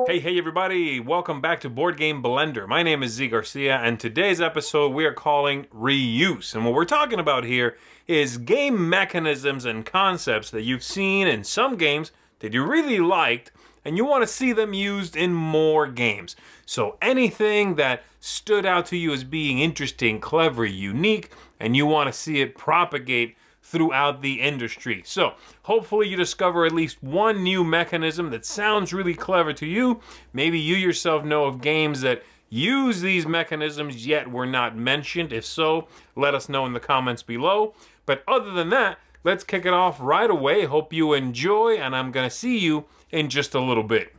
Hey everybody, welcome back to Board Game Blender. My name is Z Garcia, and today's episode we are calling Reuse. And what we're talking about here is game mechanisms and concepts that you've seen in some games that you really liked, and you want to see them used in more games. So anything that stood out to you as being interesting, clever, unique, and you want to see it propagate throughout the industry. So hopefully you discover at least one new mechanism that sounds really clever to you. Maybe you yourself know of games that use these mechanisms yet were not mentioned. If so, let us know in the comments below. But other than that, let's kick it off right away. Hope you enjoy, and I'm gonna see you in just a little bit.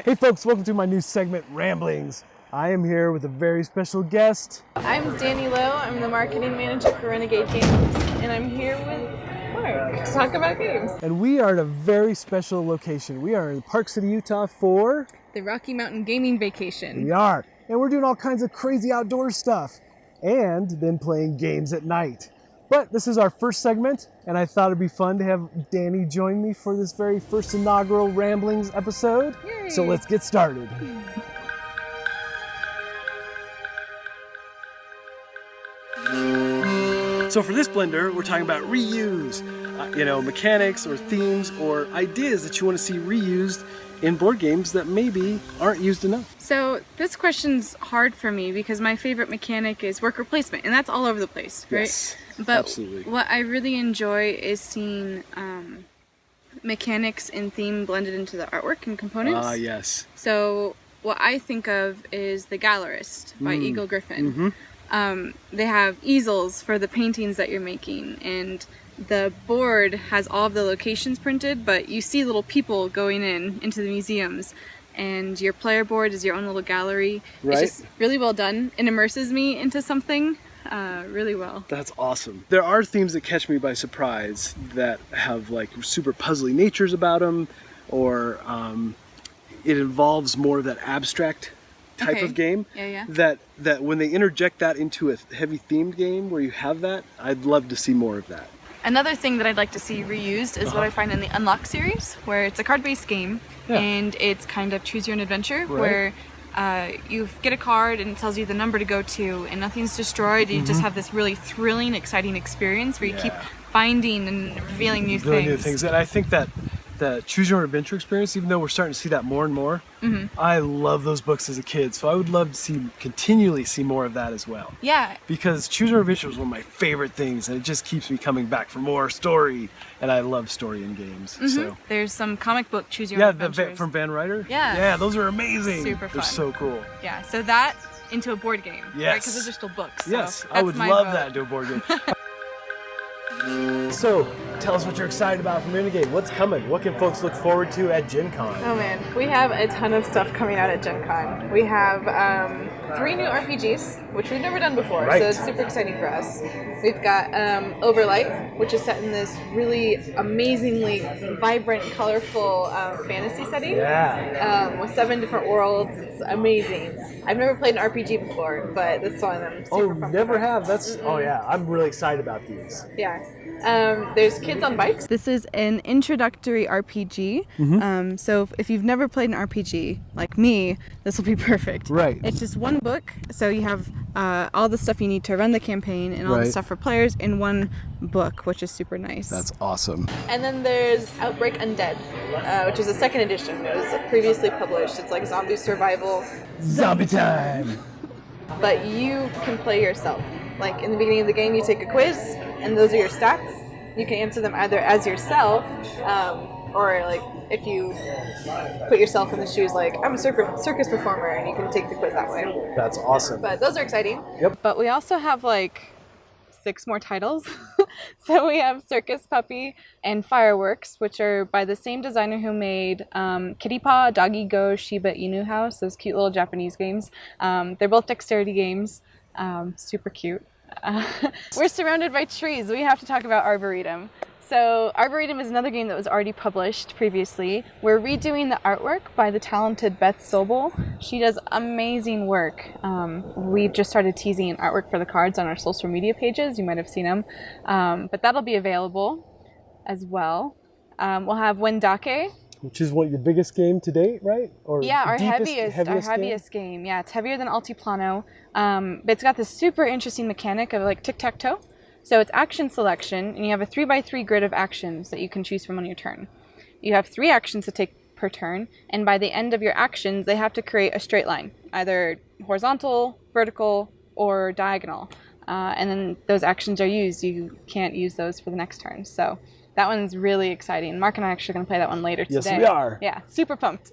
Hey folks, welcome to my new segment, Ramblings. I am here with a very special guest. I'm Danni Loe. I'm the marketing manager for Renegade Games, and I'm here with Mark to talk about games. And we are at a very special location. We are in Park City, Utah for The Rocky Mountain Gaming Vacation. We are. And we're doing all kinds of crazy outdoor stuff and then playing games at night. But this is our first segment, and I thought it'd be fun to have Danni join me for this very first inaugural Ramblings episode. Yay. So let's get started. So for this blender, we're talking about reuse, mechanics or themes or ideas that you want to see reused in board games that maybe aren't used enough. So this question's hard for me because my favorite mechanic is worker placement, and that's all over the place, right? Yes, but absolutely. What I really enjoy is seeing mechanics and theme blended into the artwork and components. Ah, yes. So what I think of is The Gallerist by Eagle Griffin. Mm-hmm. They have easels for the paintings that you're making, and the board has all of the locations printed, but you see little people going into the museums, and your player board is your own little gallery. Right. It's just really well done. It immerses me into something really well. That's awesome. There are themes that catch me by surprise that have like super puzzly natures about them, or it involves more of that abstract type of game. Yeah. That when they interject that into a heavy themed game where you have that, I'd love to see more of that. Another thing that I'd like to see reused is what I find in the Unlock series, where it's a card-based game, and it's kind of choose your own adventure, where you get a card and it tells you the number to go to, and nothing's destroyed. You just have this really thrilling, exciting experience where you keep finding and revealing new things. And I think that the choose your own adventure experience, even though we're starting to see that more and more, I love those books as a kid, so I would love to continually see more of that as well. Yeah. Because choose your own adventure was one of my favorite things, and it just keeps me coming back for more story, and I love story in games. So There's some comic book choose your own adventures. from Van Ryder. Yeah, those are amazing. Super fun. They're so cool. Yeah, so that into a board game. Yes. Right, because those are still books. So Yes, I would that's my love vote. that into a board game. So, tell us what you're excited about from Renegade. What's coming? What can folks look forward to at Gen Con? Oh man, we have a ton of stuff coming out at Gen Con. We have 3 new RPGs, which we've never done before, Right. so it's super exciting for us. We've got Overlight, which is set in this really amazingly vibrant, colorful fantasy setting. Yeah. With 7 different worlds. It's amazing. I've never played an RPG before, but this one I'm super pumped never about. have. That's oh yeah. I'm really excited about these. Yeah. There's Kids on Bikes. This is an introductory RPG. So if you've never played an RPG like me, this will be perfect. Right. It's just one book, so you have all the stuff you need to run the campaign and all the stuff for players in one book, which is super nice. That's awesome. And then there's Outbreak Undead, which is a second edition. It was previously published. It's like zombie survival, Zombie time. but you can play yourself. Like in the beginning of the game, you take a quiz, and those are your stats. You can answer them either as yourself, or like if you put yourself in the shoes, like I'm a circus performer, and you can take the quiz that way. That's awesome. But those are exciting. Yep. But we also have like 6 more titles. So we have Circus Puppy and Fireworks, which are by the same designer who made Kitty Paw, Doggy Go, Shiba Inu House, those cute little Japanese games. They're both dexterity games. Super cute. We're surrounded by trees. We have to talk about Arboretum. So Arboretum is another game that was already published previously. We're redoing the artwork by the talented Beth Sobel. She does amazing work. We've just started teasing artwork for the cards on our social media pages. You might have seen them. But that'll be available as well. We'll have Wendake, which is what your biggest game to date, right? Or Yeah, our deepest, heaviest game. Yeah, it's heavier than Altiplano, but it's got this super interesting mechanic of like tic-tac-toe. So it's action selection, and you have a 3x3 grid of actions that you can choose from on your turn. You have 3 actions to take per turn, and by the end of your actions, they have to create a straight line, either horizontal, vertical, or diagonal. And then those actions are used. You can't use those for the next turn. So that one's really exciting. Mark and I are actually going to play that one later today. Yes, we are. Yeah, super pumped.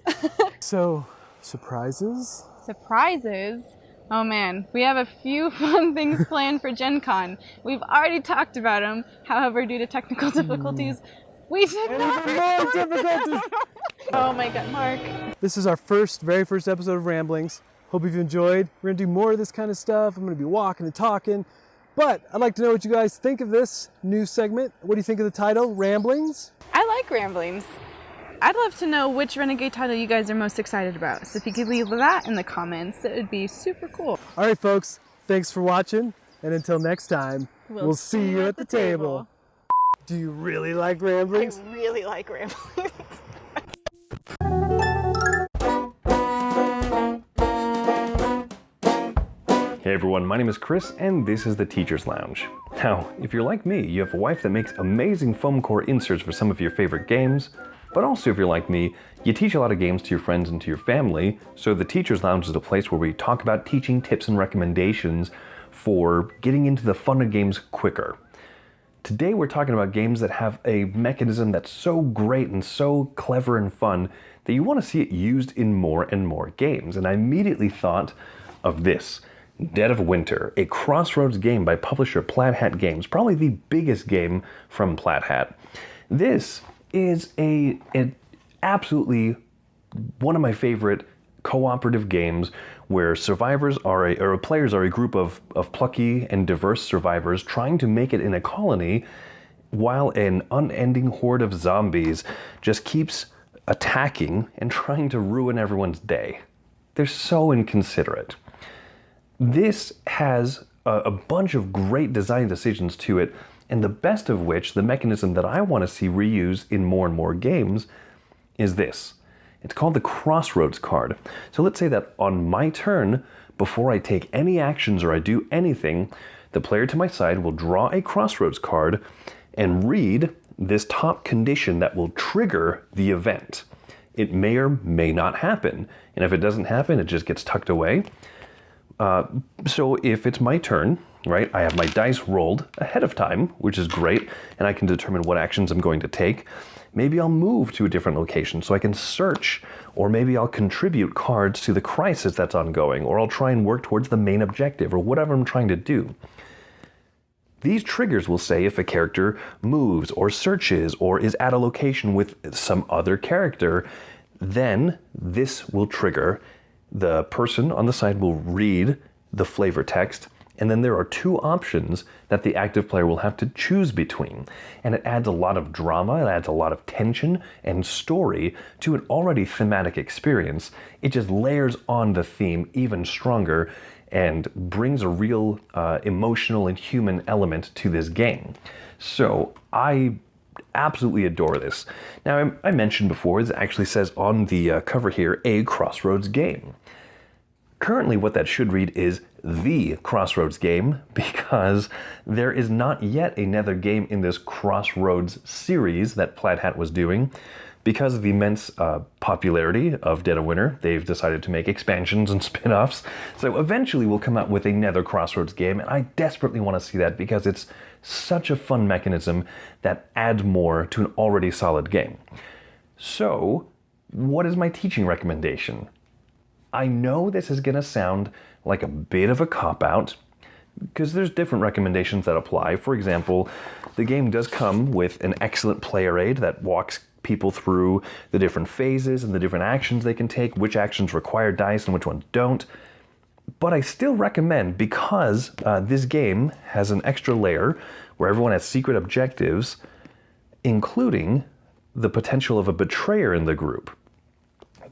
So, surprises? Surprises? Oh man, we have a few fun things planned for Gen Con. We've already talked about them. However, due to technical difficulties, we did not. Even more difficulties. Oh my god, Mark. This is our very first episode of Ramblings. Hope you've enjoyed. We're gonna do more of this kind of stuff. I'm gonna be walking and talking. But I'd like to know what you guys think of this new segment. What do you think of the title, Ramblings? I like Ramblings. I'd love to know which Renegade title you guys are most excited about. So if you could leave that in the comments, it would be super cool. All right, folks. Thanks for watching. And until next time, we'll see you at the table. Do you really like Ramblings? I really like Ramblings. Hey everyone, my name is Chris and this is the Teacher's Lounge. Now, if you're like me, you have a wife that makes amazing foam core inserts for some of your favorite games, but also if you're like me, you teach a lot of games to your friends and to your family, so the Teacher's Lounge is a place where we talk about teaching tips and recommendations for getting into the fun of games quicker. Today we're talking about games that have a mechanism that's so great and so clever and fun that you want to see it used in more and more games. And I immediately thought of this, Dead of Winter, a Crossroads game by publisher Plaid Hat Games, probably the biggest game from Plaid Hat. This is an absolutely one of my favorite cooperative games where players are a group of plucky and diverse survivors trying to make it in a colony while an unending horde of zombies just keeps attacking and trying to ruin everyone's day. They're so inconsiderate. This has a bunch of great design decisions to it, and the best of which, the mechanism that I want to see reused in more and more games, is this. It's called the Crossroads card. So let's say that on my turn, before I take any actions or I do anything, the player to my side will draw a Crossroads card and read this top condition that will trigger the event. It may or may not happen, and if it doesn't happen, it just gets tucked away. So if it's my turn, right, I have my dice rolled ahead of time, which is great, and I can determine what actions I'm going to take. Maybe I'll move to a different location so I can search, or maybe I'll contribute cards to the crisis that's ongoing, or I'll try and work towards the main objective, or whatever I'm trying to do. These triggers will say if a character moves, or searches, or is at a location with some other character, then this will trigger. The person on the side will read the flavor text, and then there are 2 options that the active player will have to choose between. And it adds a lot of drama, it adds a lot of tension and story to an already thematic experience. It just layers on the theme even stronger and brings a real emotional and human element to this game. So I absolutely adore this. Now, I mentioned before, it actually says on the cover here, a Crossroads game. Currently, what that should read is the Crossroads game, because there is not yet another game in this Crossroads series that Plaid Hat was doing. Because of the immense popularity of Dead of Winter, they've decided to make expansions and spin-offs. So eventually we'll come out with another Crossroads game, and I desperately want to see that because it's such a fun mechanism that adds more to an already solid game. So, what is my teaching recommendation? I know this is going to sound like a bit of a cop-out, because there's different recommendations that apply. For example, the game does come with an excellent player aid that walks people through the different phases and the different actions they can take, which actions require dice and which ones don't. But I still recommend, because this game has an extra layer where everyone has secret objectives, including the potential of a betrayer in the group.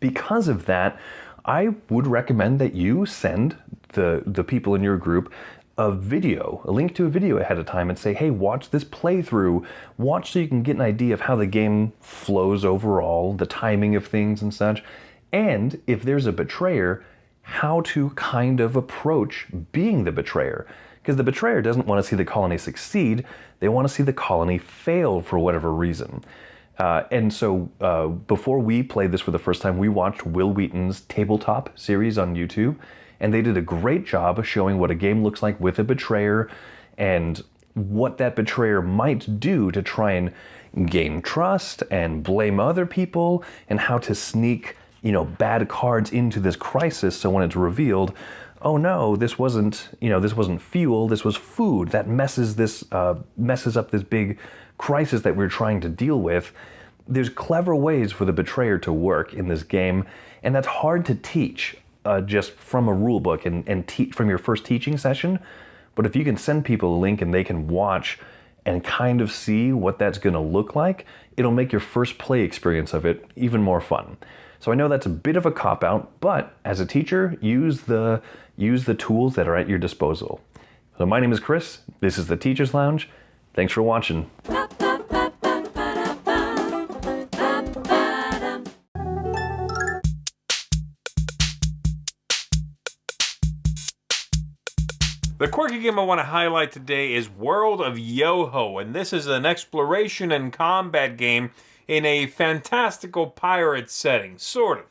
Because of that, I would recommend that you send the people in your group a video, a link to a video ahead of time and say, hey, watch this playthrough. Watch so you can get an idea of how the game flows overall, the timing of things and such. And if there's a betrayer, how to kind of approach being the betrayer. Because the betrayer doesn't want to see the colony succeed, they want to see the colony fail for whatever reason. And so before we played this for the first time, we watched Will Wheaton's Tabletop series on YouTube, and they did a great job of showing what a game looks like with a betrayer and what that betrayer might do to try and gain trust and blame other people, and how to sneak, bad cards into this crisis so when it's revealed, oh no, this wasn't fuel, this was food that messes up this big crisis that we're trying to deal with. There's clever ways for the betrayer to work in this game, and that's hard to teach just from a rule book and teach from your first teaching session. But if you can send people a link and they can watch and kind of see what that's going to look like, it'll make your first play experience of it even more fun. So I know that's a bit of a cop-out, but as a teacher, use the tools that are at your disposal. So my name is Chris, this is the Teacher's Lounge. Thanks for watching. The quirky game I want to highlight today is World of Yoho, and this is an exploration and combat game in a fantastical pirate setting, sort of.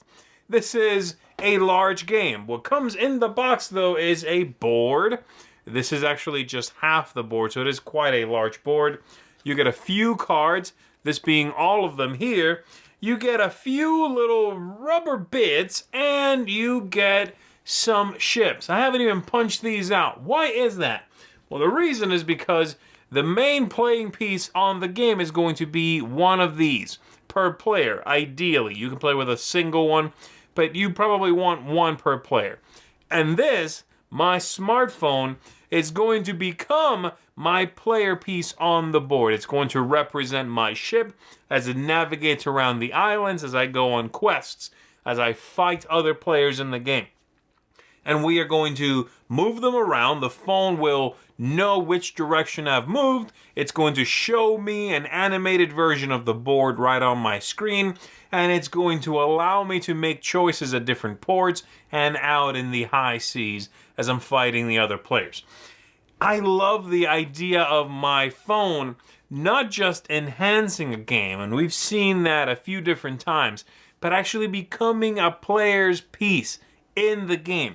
This is a large game. What comes in the box, though, is a board. This is actually just half the board, so it is quite a large board. You get a few cards, this being all of them here. You get a few little rubber bits, and you get some ships. I haven't even punched these out. Why is that? Well, the reason is because the main playing piece on the game is going to be one of these per player, ideally. You can play with a single one, but you probably want one per player. And this, my smartphone, is going to become my player piece on the board. It's going to represent my ship as it navigates around the islands, as I go on quests, as I fight other players in the game. And we are going to move them around. The phone will know which direction I've moved. It's going to show me an animated version of the board right on my screen, and it's going to allow me to make choices at different ports and out in the high seas as I'm fighting the other players. I love the idea of my phone not just enhancing a game, and we've seen that a few different times, but actually becoming a player's piece in the game.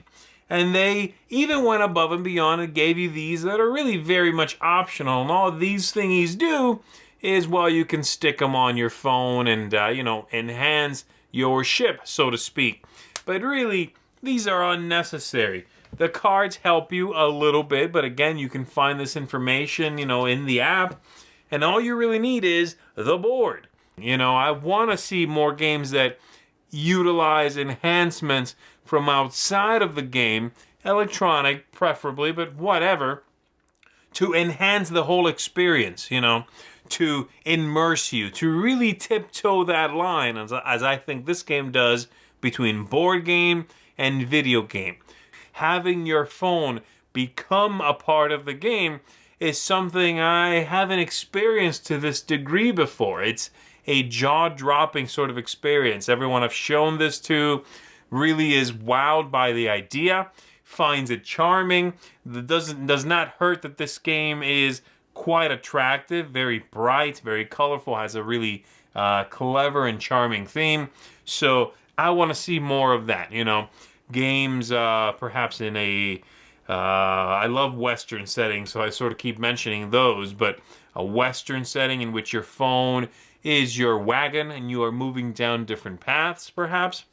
And they even went above and beyond and gave you these that are really very much optional. And all these thingies do is, well, you can stick them on your phone and, enhance your ship, so to speak. But really, these are unnecessary. The cards help you a little bit, but again, you can find this information, in the app. And all you really need is the board. I want to see more games that utilize enhancements from outside of the game, electronic preferably, but whatever, to enhance the whole experience, to immerse you, to really tiptoe that line, as I think this game does, between board game and video game. Having your phone become a part of the game is something I haven't experienced to this degree before. It's a jaw-dropping sort of experience. Everyone I've shown this to really is wowed by the idea, finds it charming. It does not hurt that this game is quite attractive, very bright, very colorful, has a really clever and charming theme. So I want to see more of that, Games perhaps in a... I love Western settings, so I sort of keep mentioning those, but a Western setting in which your phone is your wagon and you are moving down different paths, perhaps.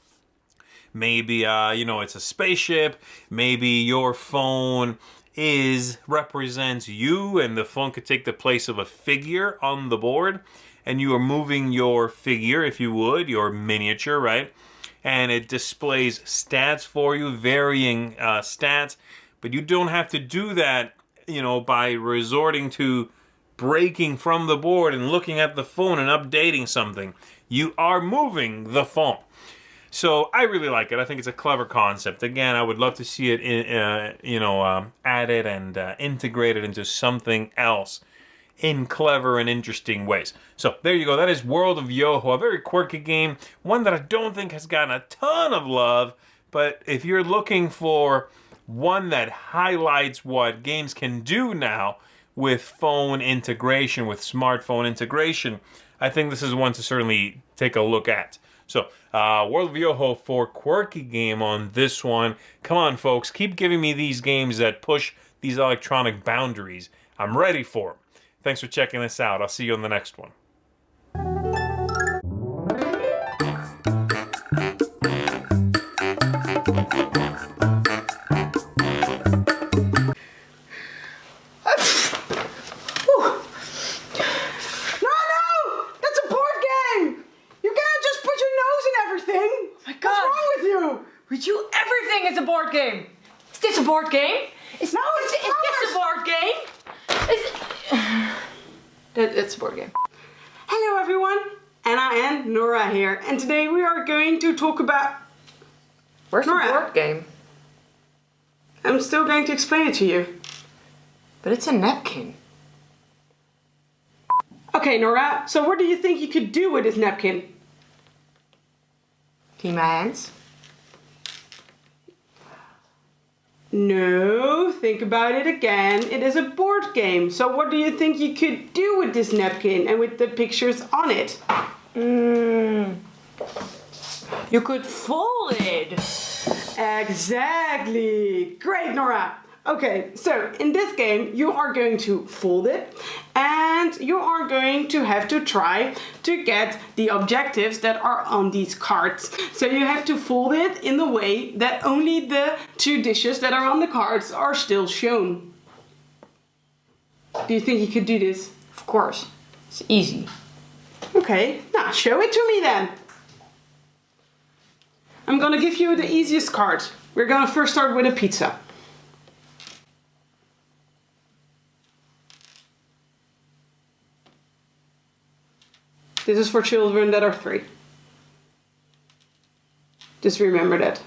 Maybe, it's a spaceship. Maybe your phone represents you, and the phone could take the place of a figure on the board, and you are moving your figure, if you would, your miniature, right? And it displays stats for you, varying stats, but you don't have to do that, by resorting to breaking from the board and looking at the phone and updating something. You are moving the phone. So I really like it. I think it's a clever concept. Again, I would love to see it, added and integrated into something else in clever and interesting ways. So there you go. That is World of Yoho, a very quirky game, one that I don't think has gotten a ton of love. But if you're looking for one that highlights what games can do now with phone integration, with smartphone integration, I think this is one to certainly take a look at. So, World of Yoho for Quirky Game on this one. Come on, folks. Keep giving me these games that push these electronic boundaries. I'm ready for them. Thanks for checking this out. I'll see you on the next one. Everything is a board game. Is this a board game? Is this a board game? It's a board game. Hello everyone, and I am Nora here, and today we are going to talk about... Where's Nora. the board game? I'm still going to explain it to you. But it's a napkin. Okay, Nora, so what do you think you could do with this napkin? Clean my hands. No, think about it again. It is a board game. So what do you think you could do with this napkin and with the pictures on it? You could fold it. Exactly. Great, Nora. Okay, so in this game you are going to fold it and you are going to have to try to get the objectives that are on these cards. So you have to fold it in the way that only the two dishes that are on the cards are still shown. Do you think you could do this? Of course. It's easy. Okay, now show it to me then. I'm gonna give you the easiest card. We're gonna first start with a pizza. This is for children that are 3. Just remember that.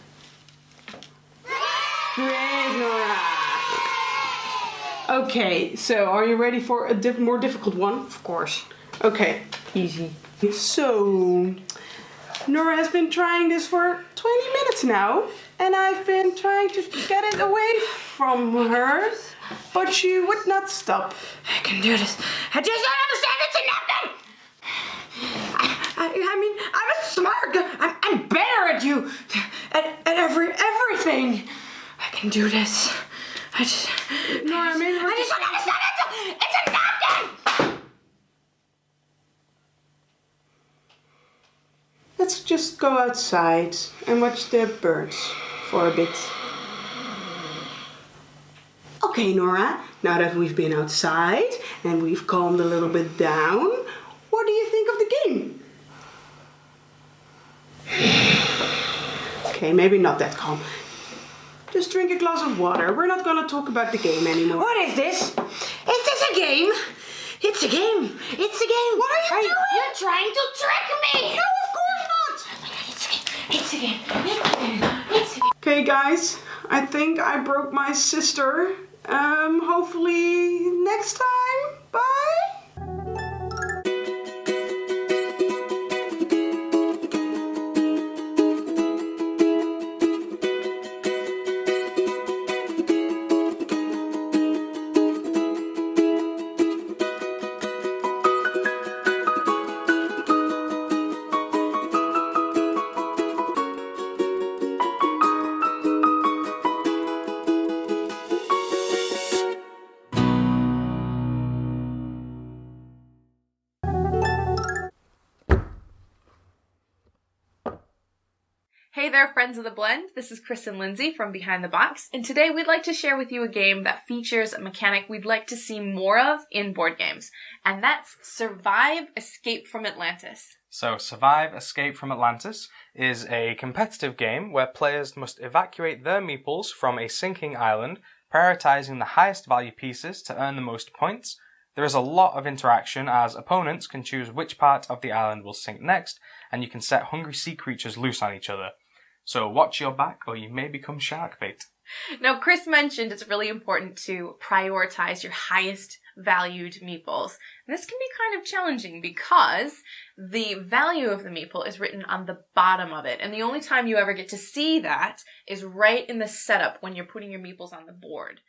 Great, Nora! Okay, so are you ready for a more difficult one? Of course. Okay. Easy. So, Nora has been trying this for 20 minutes now, and I've been trying to get it away from her, but she would not stop. I can do this. I just don't understand it's a napkin! I mean, I'm a smart guy. I'm better at you. At everything. I can do this. Nora, maybe I just don't understand it's a napkin! let's just go outside and watch the birds for a bit. Okay, Nora, now that we've been outside and we've calmed a little bit down, what do you think of the game? Okay, maybe not that calm. Just drink a glass of water. We're not gonna talk about the game anymore. What is this? Is this a game? It's a game. It's a game. What are you doing? You're trying to trick me. No, of course not. Oh my God, it's a game. It's a game. It's a game. It's a game. Okay, guys, I think I broke my sister. Hopefully next time. Bye. Hey there, friends of the blend. This is Chris and Lindsey from Behind the Box, and today we'd like to share with you a game that features a mechanic we'd like to see more of in board games, and that's Survive Escape from Atlantis. So, Survive Escape from Atlantis is a competitive game where players must evacuate their meeples from a sinking island, prioritizing the highest value pieces to earn the most points, There is a lot of interaction as opponents can choose which part of the island will sink next, and you can set hungry sea creatures loose on each other. So watch your back or you may become shark bait. Now, Chris mentioned it's really important to prioritize your highest valued meeples. This can be kind of challenging because the value of the meeple is written on the bottom of it, and the only time you ever get to see that is right in the setup when you're putting your meeples on the board.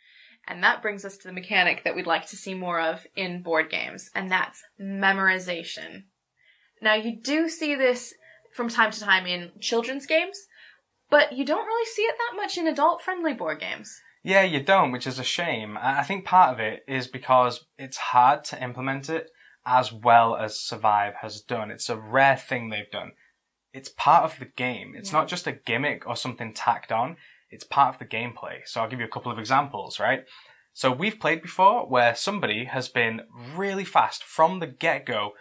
And that brings us to the mechanic that we'd like to see more of in board games, and that's memorization. Now, you do see this from time to time in children's games, but you don't really see it that much in adult-friendly board games. Yeah, you don't, which is a shame. I think part of it is because it's hard to implement it as well as Survive has done. It's a rare thing they've done. It's part of the game. It's not just a gimmick or something tacked on. It's part of the gameplay. So I'll give you a couple of examples, right? So we've played before where somebody has been really fast from the get-go,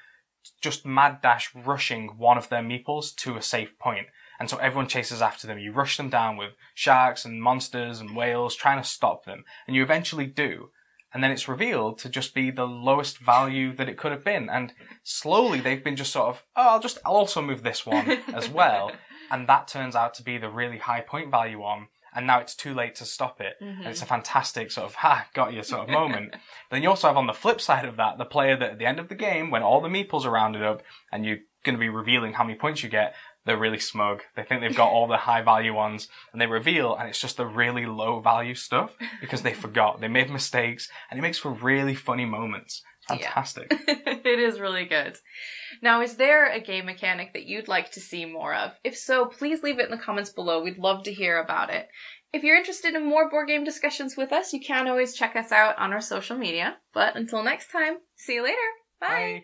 just mad dash rushing one of their meeples to a safe point. And so everyone chases after them. You rush them down with sharks and monsters and whales trying to stop them. And you eventually do. And then it's revealed to just be the lowest value that it could have been. And slowly they've been just sort of, I'll also move this one as well. And that turns out to be the really high point value one. And now it's too late to stop it. And it's a fantastic sort of, got you sort of moment. Then you also have on the flip side of that, the player that at the end of the game, when all the meeples are rounded up and you're going to be revealing how many points you get, they're really smug. They think they've got all the high value ones and they reveal and it's just the really low value stuff because they forgot. They made mistakes and it makes for really funny moments. Fantastic. Yeah. It is really good. Now, is there a game mechanic that you'd like to see more of? If so, please leave it in the comments below. We'd love to hear about it. If you're interested in more board game discussions with us, you can always check us out on our social media. But until next time, see you later. Bye.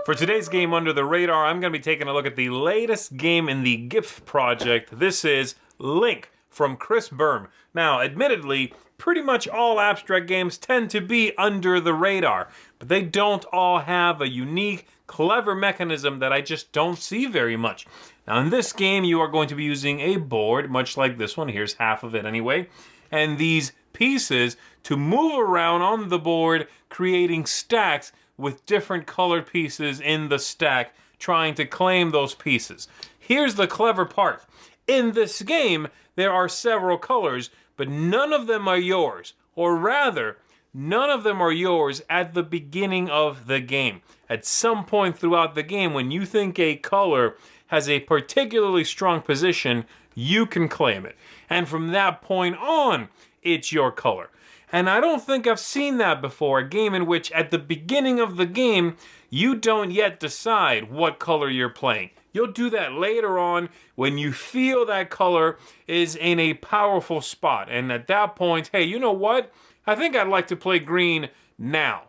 For today's game Under the Radar, I'm going to be taking a look at the latest game in the GIF project. This is Link from Chris Berm. Now, admittedly, pretty much all abstract games tend to be under the radar, but they don't all have a unique, clever mechanism that I just don't see very much. Now, in this game, you are going to be using a board, much like this one. Here's half of it anyway. And these pieces to move around on the board, creating stacks with different colored pieces in the stack, trying to claim those pieces. Here's the clever part. In this game, there are several colors, but none of them are yours. Or rather, none of them are yours at the beginning of the game. At some point throughout the game, when you think a color has a particularly strong position, you can claim it. And from that point on, it's your color. And I don't think I've seen that before, a game in which at the beginning of the game, you don't yet decide what color you're playing. You'll do that later on when you feel that color is in a powerful spot. And at that point, hey, you know what? I think I'd like to play green now.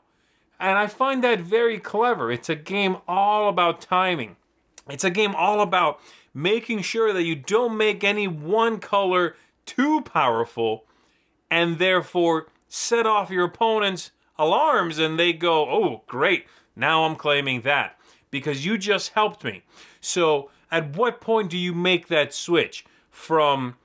And I find that very clever. It's a game all about timing. It's a game all about making sure that you don't make any one color too powerful and therefore set off your opponent's alarms and they go, oh, great, now I'm claiming that because you just helped me. So at what point do you make that switch from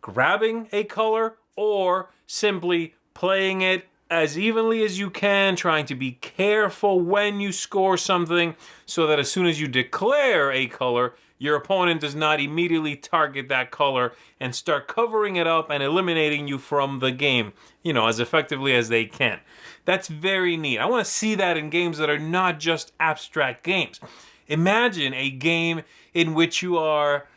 grabbing a color or simply playing it as evenly as you can, trying to be careful when you score something so that as soon as you declare a color, your opponent does not immediately target that color and start covering it up and eliminating you from the game, as effectively as they can. That's very neat. I want to see that in games that are not just abstract games. Imagine a game in which you are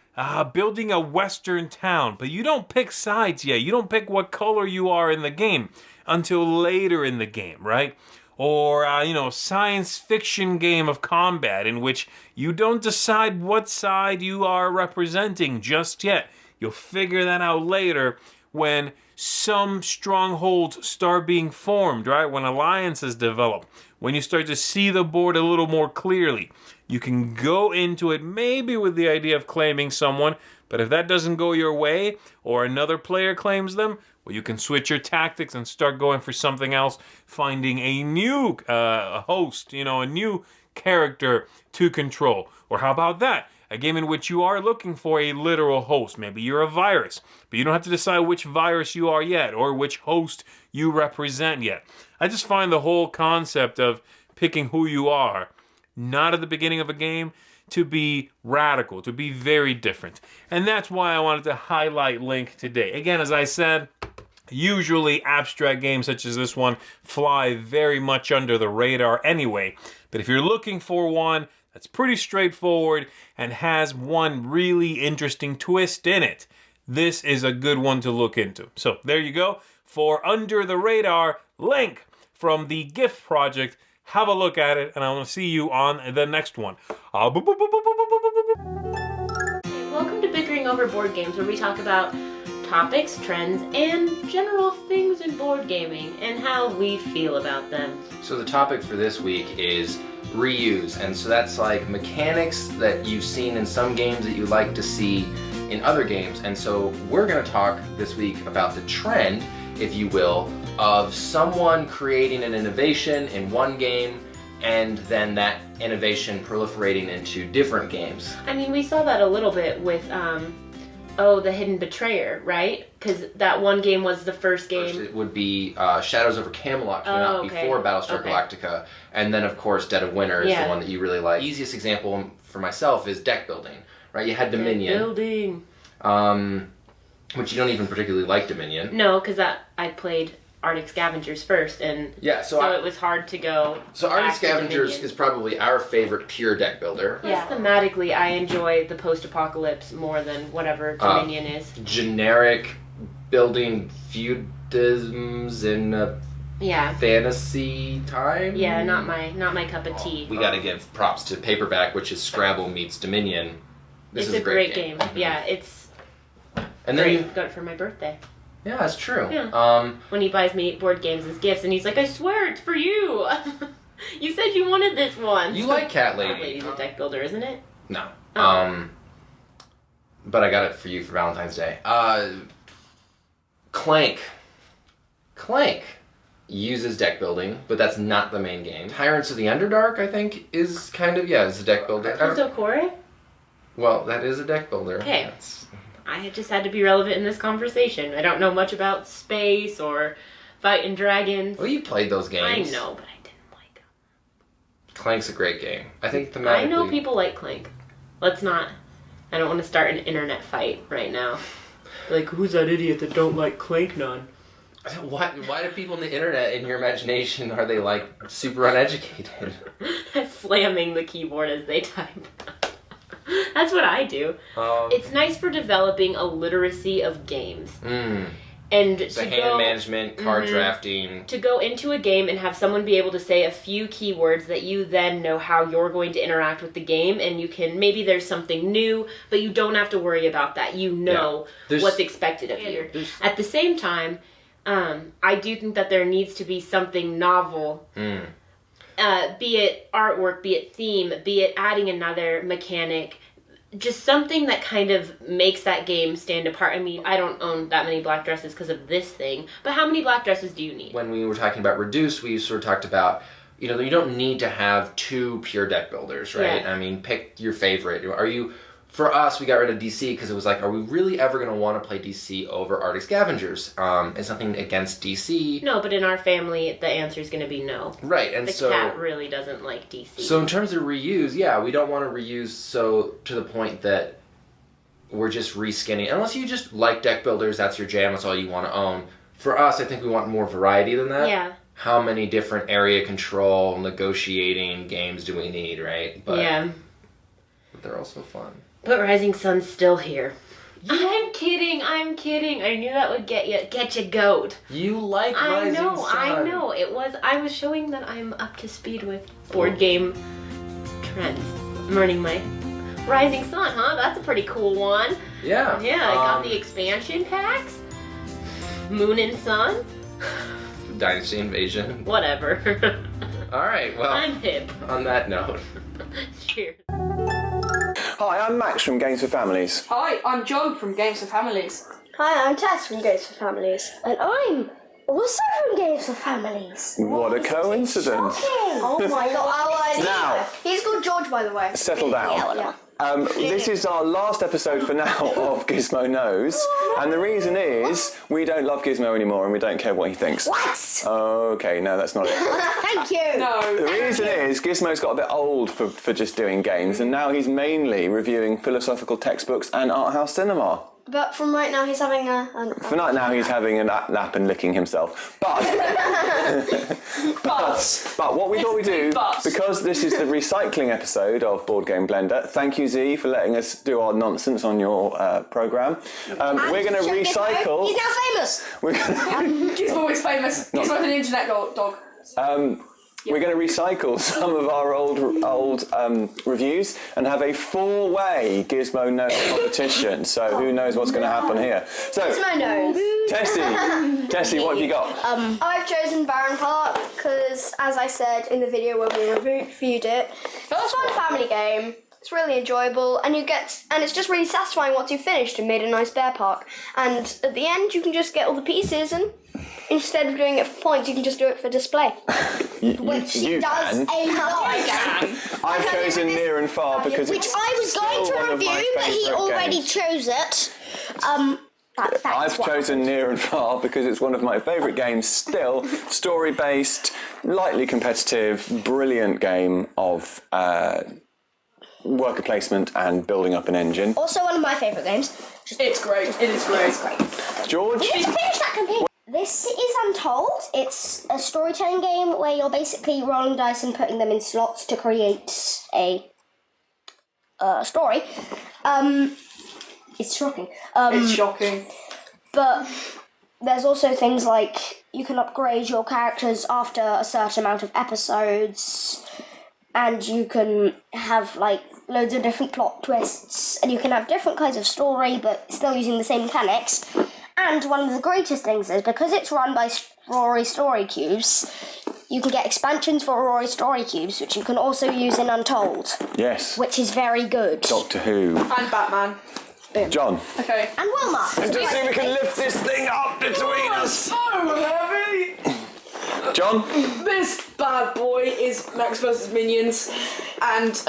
building a western town, but you don't pick sides yet. You don't pick what color you are in the game until later in the game, right? Or, science fiction game of combat in which you don't decide what side you are representing just yet. You'll figure that out later when some strongholds start being formed, right? When alliances develop. When you start to see the board a little more clearly. You can go into it maybe with the idea of claiming someone, but if that doesn't go your way or another player claims them, well, you can switch your tactics and start going for something else, finding a new host, a new character to control. Or how about that? A game in which you are looking for a literal host. Maybe you're a virus, but you don't have to decide which virus you are yet or which host you represent yet. I just find the whole concept of picking who you are, not at the beginning of a game, to be radical, to be very different. And that's why I wanted to highlight Link today. Again, as I said, usually abstract games such as this one fly very much under the radar anyway. But if you're looking for one that's pretty straightforward and has one really interesting twist in it, this is a good one to look into. So there you go. For Under the Radar, Link from the GIF project. Have a look at it, and I want to see you on the next one. Welcome to Bickering Over Board Games, where we talk about topics, trends, and general things in board gaming, and how we feel about them. So the topic for this week is reuse, and so that's like mechanics that you've seen in some games that you like to see in other games. And so we're going to talk this week about the trend, if you will, of someone creating an innovation in one game and then that innovation proliferating into different games. I mean, we saw that a little bit with, The Hidden Betrayer, right? Because that one game was the first game. First it would be Shadows over Camelot came out before Battlestar Galactica, and then of course Dead of Winter is the one that you really like. The easiest example for myself is deck building, right? You had Dominion. Deck building. Which you don't even particularly like Dominion. No, because I played Arctic Scavengers first, and so it was hard to go. So Arctic Scavengers is probably our favorite pure deck builder. Yeah. Thematically, I enjoy the post-apocalypse more than whatever Dominion is. Generic building feudisms in a fantasy time. Yeah, not my cup of tea. We got to give props to Paperback, which is Scrabble meets Dominion. This is a great game. Yeah, it's and great. Then Got it for my birthday. Yeah, that's true. Yeah. When he buys me board games as gifts, and he's like, "I swear it's for you. You said you wanted this one." You like Cat Lady? Cat Lady's a deck builder, isn't it? No. Oh. But I got it for you for Valentine's Day. Clank uses deck building, but that's not the main game. Tyrants of the Underdark, I think, is kind of is a deck builder. Core? Well, that is a deck builder. Okay. I just had to be relevant in this conversation. I don't know much about space or fighting dragons. Well, you played those games. I know, but I didn't like them. Clank's a great game. I think thematically... I know people like Clank. Let's not... I don't want to start an internet fight right now. Like, who's that idiot that don't like Clank none? Why do people on the internet, in your imagination, are they, like, super uneducated? Slamming the keyboard as they type. That's what I do. It's nice for developing a literacy of games. And the hand management, card drafting. To go into a game and have someone be able to say a few keywords that you then know how you're going to interact with the game, and you can, maybe there's something new, but you don't have to worry about that. You know what's expected of you. At the same time, I do think that there needs to be something novel. Be it artwork, be it theme, be it adding another mechanic, just something that kind of makes that game stand apart. I mean, I don't own that many black dresses because of this thing, but how many black dresses do you need? When we were talking about Reduce, we sort of talked about, you don't need to have two pure deck builders, right? Yeah. I mean, pick your favorite. For us, we got rid of DC because it was like, are we really ever going to want to play DC over Arctic Scavengers? It's nothing against DC. No, but in our family, the answer is going to be no. Right, and the cat really doesn't like DC. So in terms of reuse, we don't want to reuse so to the point that we're just reskinning. Unless you just like deck builders, that's your jam, that's all you want to own. For us, I think we want more variety than that. Yeah. How many different area control, negotiating games do we need, right? But they're also fun. But Rising Sun's still here. I'm kidding. I knew that would get you goat. You like Rising Sun. I know. I was showing that I'm up to speed with board game trends. I'm earning my Rising Sun, huh? That's a pretty cool one. Yeah. Yeah, I got the expansion packs. Moon and Sun. Dynasty Invasion. Whatever. All right, well. I'm hip. On that note. Cheers. Hi, I'm Max from Games for Families. Hi, I'm Joe from Games for Families. Hi, I'm Tess from Games for Families. And I'm also from Games for Families. What a coincidence. Oh my god. Now. He's called George, by the way. Settle down. Yeah. This is our last episode for now of Gizmo Knows, and the reason is we don't love Gizmo anymore and we don't care what he thinks. What? Okay, no, that's not it. Thank you. No. The reason is Gizmo's got a bit old for just doing games, and now he's mainly reviewing philosophical textbooks and art house cinema. But from right now, he's having For right now, he's having a nap and licking himself. But what we thought we'd do, because this is the recycling episode of Board Game Blender, thank you, Z, for letting us do our nonsense on your programme. We're going to recycle... He's now famous! Gizmo is famous. Gizmo's an internet dog. We're going to recycle some of our old reviews and have a four-way Gizmo Knows competition. So who knows what's going to happen here? So Gizmo Knows. Tessie, what have you got? I've chosen Barron Park because, as I said in the video when we reviewed it, it's a fun family game. It's really enjoyable, and it's just really satisfying once you've finished and made a nice bear park. And at the end, you can just get all the pieces, and instead of doing it for points, you can just do it for display. Which you does can. a lot. I've chosen Near and Far because which it's I was going still one to of my review, but he favourite already games. chose it. I've chosen Near and Far because it's one of my favourite games still. Story-based, lightly competitive, brilliant game of worker placement and building up an engine. Also one of my favourite games. It's great. It is great. It's great. George? We need to finish that campaign. This is Untold. It's a storytelling game where you're basically rolling dice and putting them in slots to create a story. It's shocking. It's shocking. But there's also things like you can upgrade your characters after a certain amount of episodes, and you can have like loads of different plot twists, and you can have different kinds of story but still using the same mechanics. And one of the greatest things is, because it's run by Rory Story Cubes, you can get expansions for Rory Story Cubes, which you can also use in Untold. Yes. Which is very good. Doctor Who. And Batman. John. Okay. And Wilma. And just see if we can lift this thing up between us. So heavy. John? This bad boy is Max vs. Minions, and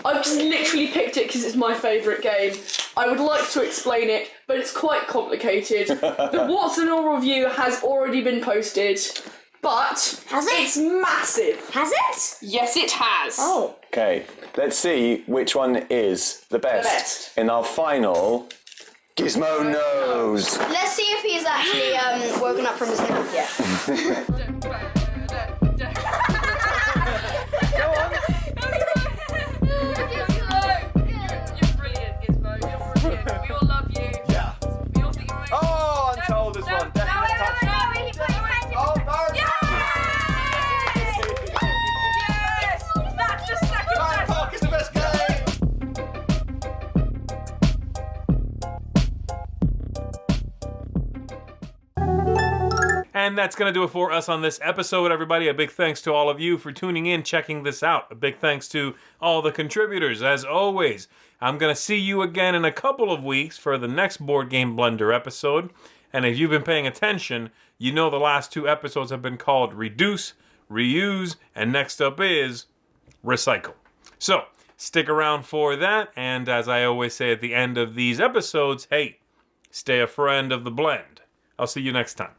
I've just literally picked it because it's my favourite game. I would like to explain it, but it's quite complicated. The What's and All review has already been posted, but it's massive. Has it? Yes, it has. Oh. Okay, let's see which one is the best. In our final Gizmo Knows. Let's see if he's actually woken up from his nap yet. Oh, Untold is one. And that's going to do it for us on this episode, everybody. A big thanks to all of you for tuning in, checking this out. A big thanks to all the contributors, as always. I'm going to see you again in a couple of weeks for the next Board Game Blender episode. And if you've been paying attention, you know the last two episodes have been called Reduce, Reuse, and next up is Recycle. So, stick around for that. And as I always say at the end of these episodes, hey, stay a friend of the blend. I'll see you next time.